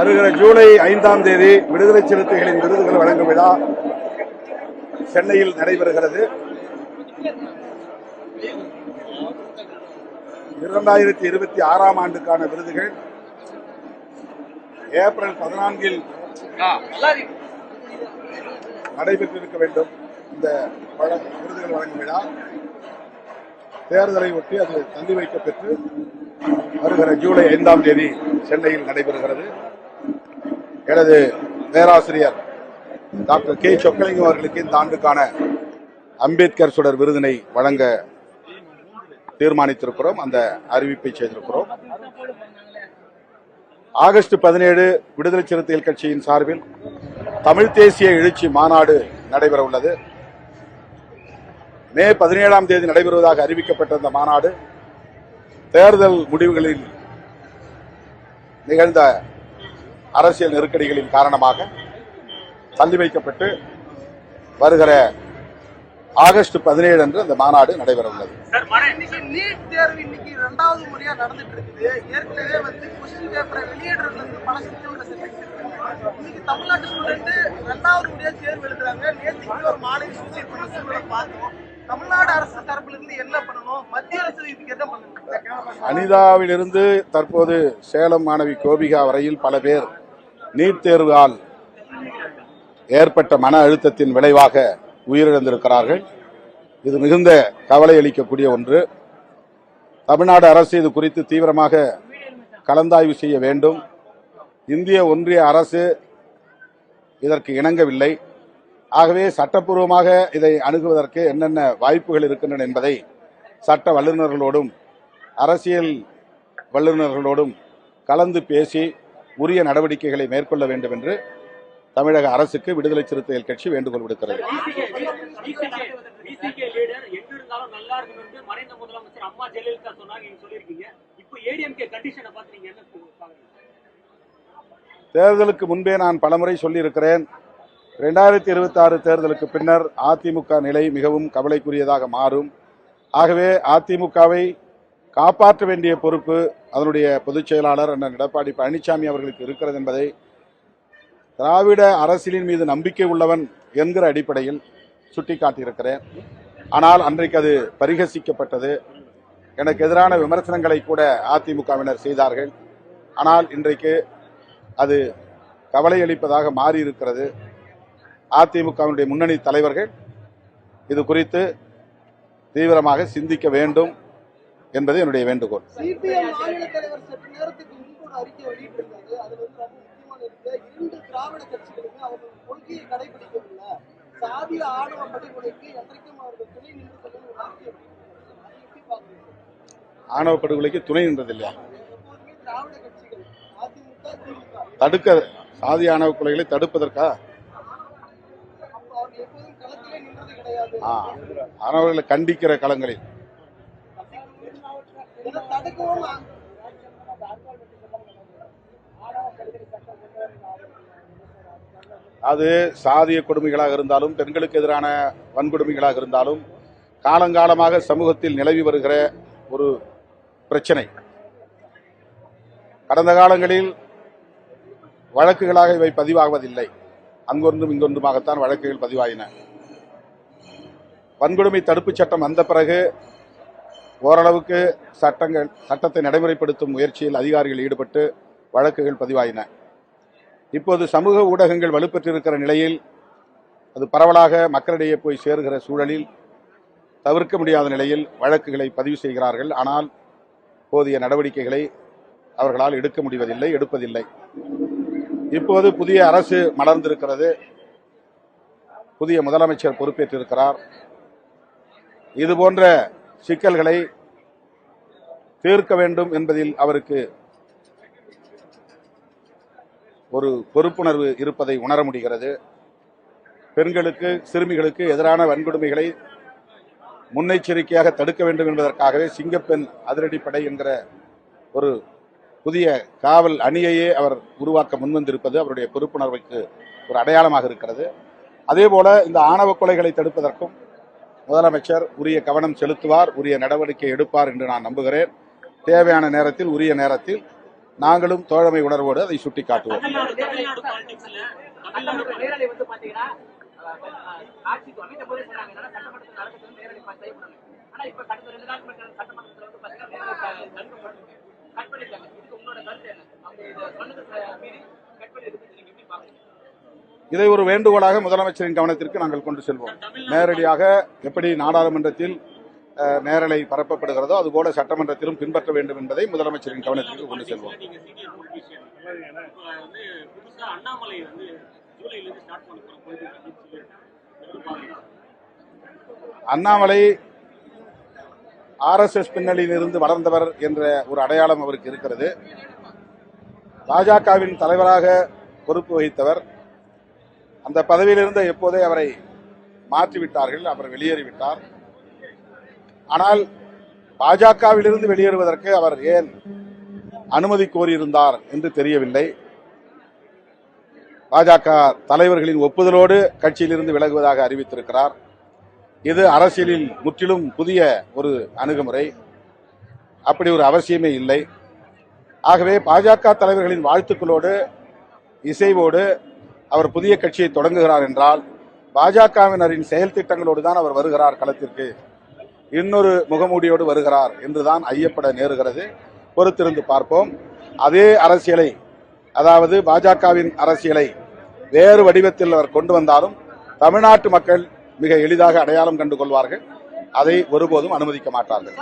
வருகிற ஜூலை 5ஆம் தேதி விடுதலை சிறுத்தைகளின் விருதுகள் வழங்கும் விழா சென்னையில் நடைபெறுகிறது. 2026ஆம் ஆண்டுக்கான விருதுகள் ஏப்ரல் 14 நடைபெற்றிருக்க வேண்டும். இந்த விருதுகள் வழங்கும் விழா தேர்தலை ஒட்டி அது தள்ளி வைக்கப்பெற்று வருகிற ஜூலை 5ஆம் தேதி சென்னையில் நடைபெறுகிறது. எனது பேராசிரியர் டாக்டர் கே சொக்கலிங்கம் அவர்களுக்கு இந்த ஆண்டுக்கான அம்பேத்கர் சுடர் விருதினை வழங்க தீர்மானித்திருக்கிறோம். அந்த அறிவிப்பை செய்திருக்கிறோம். ஆகஸ்ட் 17 விடுதலை சிறுத்தைகள் கட்சியின் சார்பில் தமிழ் தேசிய எழுச்சி மாநாடு நடைபெற உள்ளது. மே 17ஆம் தேதி நடைபெறுவதாக அறிவிக்கப்பட்ட இந்த மாநாடு தேர்தல் முடிவுகளில் நிகழ்ந்த அரசியல் நெருக்கடிகளின் காரணமாக தள்ளி வைக்கப்பட்டு வருகிற ஆகஸ்ட் 17 அன்று அந்த மாநாடு நடைபெற உள்ளது. நீட் தேர்வு இன்னைக்கு 2வது முறையா நடந்துட்டு இருக்குது. ஏற்கனவே கொஸ்டின் பேப்பரை வெளியிடுறதுல இருந்து பல சிக்கல்கள் இன்னைக்கு தமிழ்நாட்டு ஸ்டூடெண்ட் 2வது முறையா தேர்வு எழுதுறாங்க. நேற்றுக்கு ஒரு மாலை சூசைட் பண்ண சூழலை பார்த்தோம். தமிழ்நாடு அரசு தரப்புல இருந்து என்ன பண்ணணும், மத்திய அரசு இதுக்கு என்ன பண்ணணும்? அனிதாவிலிருந்து தற்போது சேலம் மாணவி கோபிகா வரையில் பல பேர் நீட் தேர்வால் ஏற்பட்ட மன அழுத்தத்தின் விளைவாக உயிரிழந்திருக்கிறார்கள். இது மிகுந்த கவலை அளிக்கக்கூடிய ஒன்று. தமிழ்நாடு அரசு இது குறித்து தீவிரமாக கலந்தாய்வு செய்ய வேண்டும். இந்திய ஒன்றிய அரசு இதற்கு இணங்கவில்லை. ஆகவே சட்டப்பூர்வமாக இதை அணுகுவதற்கு என்னென்ன வாய்ப்புகள் இருக்கின்றன என்பதை சட்ட வல்லுநர்களோடும் அரசியல் வல்லுநர்களோடும் கலந்து பேசி உரிய நடவடிக்கைகளை மேற்கொள்ள வேண்டும் என்று தமிழக அரசுக்கு விடுதலை சிறுத்தைகள் கட்சி வேண்டுகோள் விடுக்கிறது. தேர்தலுக்கு முன்பே நான் பலமுறை சொல்லியிருக்கிறேன். 2026 தேர்தலுக்கு பின்னர் அதிமுக நிலை மிகவும் கவலைக்குரியதாக மாறும். ஆகவே அதிமுகவை காப்பாற்ற வேண்டிய பொறுப்பு அதனுடைய பொதுச் செயலாளர் அண்ணன் எடப்பாடி பழனிசாமி அவர்களுக்கு இருக்கிறது என்பதை திராவிட அரசியலின் மீது நம்பிக்கை உள்ளவன் என்கிற அடிப்படையில் சுட்டிக்காட்டியிருக்கிறேன். ஆனால் அன்றைக்கு அது பரிகசிக்கப்பட்டது. எனக்கு எதிரான விமர்சனங்களை கூட அதிமுகவினர் செய்தார்கள். ஆனால் இன்றைக்கு அது கவலை அளிப்பதாக மாறியிருக்கிறது. அதிமுகவினுடைய முன்னணி தலைவர்கள் இது குறித்து தீவிரமாக சிந்திக்க வேண்டும் என்பது என்னுடைய வேண்டுகோள். ஆணவ படுகொலைக்கு துணை நின்றதில்லையா? தடுக்க சாதி ஆணவ கொலைகளை தடுப்பதற்கா? ஆணவர்களை கண்டிக்கிற களங்களில் அது சாதிய கொடுமைகளாக இருந்தாலும் பெண்களுக்கு எதிரான வன்கொடுமைகளாக இருந்தாலும் காலங்காலமாக சமூகத்தில் நிலவி வருகிற ஒரு பிரச்சனை. கடந்த காலங்களில் வழக்குகளாக இவை பதிவாகுவதில்லை. அங்கொன்றும் இங்கொன்றுமாகத்தான் வழக்குகள் பதிவாயின. வன்கொடுமை தடுப்புச் சட்டம் வந்த பிறகு ஓரளவுக்கு சட்டத்தை நடைமுறைப்படுத்தும் முயற்சியில் அதிகாரிகள் ஈடுபட்டு வழக்குகள் பதிவாயின. இப்போது சமூக ஊடகங்கள் வலுப்பெற்றிருக்கிற நிலையில் அது பரவலாக மக்களிடையே போய் சேருகிற சூழலில் தவிர்க்க முடியாத நிலையில் வழக்குகளை பதிவு செய்கிறார்கள். ஆனால் போதிய நடவடிக்கைகளை அவர்களால் எடுப்பதில்லை. இப்போது புதிய அரசு மலர்ந்திருக்கிறது. புதிய முதலமைச்சர் பொறுப்பேற்றிருக்கிறார். இதுபோன்ற சிக்கல்களை தீர்க்க வேண்டும் என்பதில் அவருக்கு ஒரு பொறுப்புணர்வு இருப்பதை உணர முடிகிறது. பெண்களுக்கு சிறுமிகளுக்கு எதிரான வன்கொடுமைகளை முன்னெச்சரிக்கையாக தடுக்க வேண்டும் என்பதற்காகவே சிங்கப்பெண் அதிரடிப்படை என்கிற ஒரு புதிய காவல் அணியையே அவர் உருவாக்க முன்வந்திருப்பது அவருடைய பொறுப்புணர்வுக்கு ஒரு அடையாளமாக இருக்கிறது. அதேபோல இந்த ஆணவ கொலைகளை தடுப்பதற்கும் முதலமைச்சர் உரிய கவனம் செலுத்துவார், உரிய நடவடிக்கை எடுப்பார் என்று நான் நம்புகிறேன். தேவையான நேரத்தில் உரிய நேரத்தில் நாங்களும் தோழமை உணர்வோடு அதை சுட்டிக்காட்டுவோம். தமிழ்நாடு பாலிடிக்ஸ்ல நேரலை வந்து பாத்தீங்கன்னா ஆட்சிக்கு அமைந்த போதே சொன்னாங்க சட்டமன்றத்தில் நடக்கிறது நேரலை செய்யப்படணும். ஆனா இப்ப கடந்த 2 நாள் சட்டமன்றத்தில் வந்து பாத்தீங்கன்னா கட் பண்ணிருக்காங்க. இதுக்கு உங்களோட கருத்து என்ன? அவங்க இதை சொன்னது மீறி கட் பண்ணிருக்கு, நீங்க எப்படி பாக்குறீங்க? இதை ஒரு வேண்டுகோளாக முதலமைச்சரின் கவனத்திற்கு நாங்கள் கொண்டு செல்வோம். நேரடியாக எப்படி நாடாளுமன்றத்தில் நேரலை பரப்பப்படுகிறதோ அதுபோல சட்டமன்றத்திலும் பின்பற்ற வேண்டும் என்பதை முதலமைச்சரின் கவனத்திற்கு கொண்டு செல்வோம். அண்ணாமலை வந்து ஜூலையிலிருந்து ஸ்டார்ட் பண்ண அண்ணாமலை RSS பின்னணியில் இருந்து வளர்ந்தவர் என்ற ஒரு அடையாளம் அவருக்கு இருக்கிறது. பாஜகவின் தலைவராக பொறுப்பு வகித்தவர். அந்த பதவியிலிருந்து எப்போதே அவரை மாற்றிவிட்டார்கள், அவர் வெளியேறிவிட்டார். ஆனால் பாஜகவிலிருந்து வெளியேறுவதற்கு அவர் ஏன் அனுமதி கோரியிருந்தார் என்று தெரியவில்லை. பாஜக தலைவர்களின் ஒப்புதலோடு கட்சியிலிருந்து விலகுவதாக அறிவித்திருக்கிறார். இது அரசியலில் முற்றிலும் புதிய ஒரு அணுகுமுறை. அப்படி ஒரு அவசியமே இல்லை. ஆகவே பாஜக தலைவர்களின் வாழ்த்துக்களோடு இசைவோடு அவர் புதிய கட்சியை தொடங்குகிறார் என்றால் பாஜகவினரின் செயல் திட்டங்களோடு தான் அவர் வருகிறார் களத்திற்கு, இன்னொரு முகமூடியோடு வருகிறார் என்றுதான் ஐயப்பட நேருகிறது. பொறுத்திருந்து பார்ப்போம். அதே அரசியலை, அதாவது பாஜகவின் அரசியலை வேறு வடிவத்தில் அவர் கொண்டு வந்தாலும் தமிழ்நாட்டு மக்கள் மிக எளிதாக அடையாளம் கண்டு கொள்வார்கள். அதை ஒருபோதும் அனுமதிக்க மாட்டார்கள்.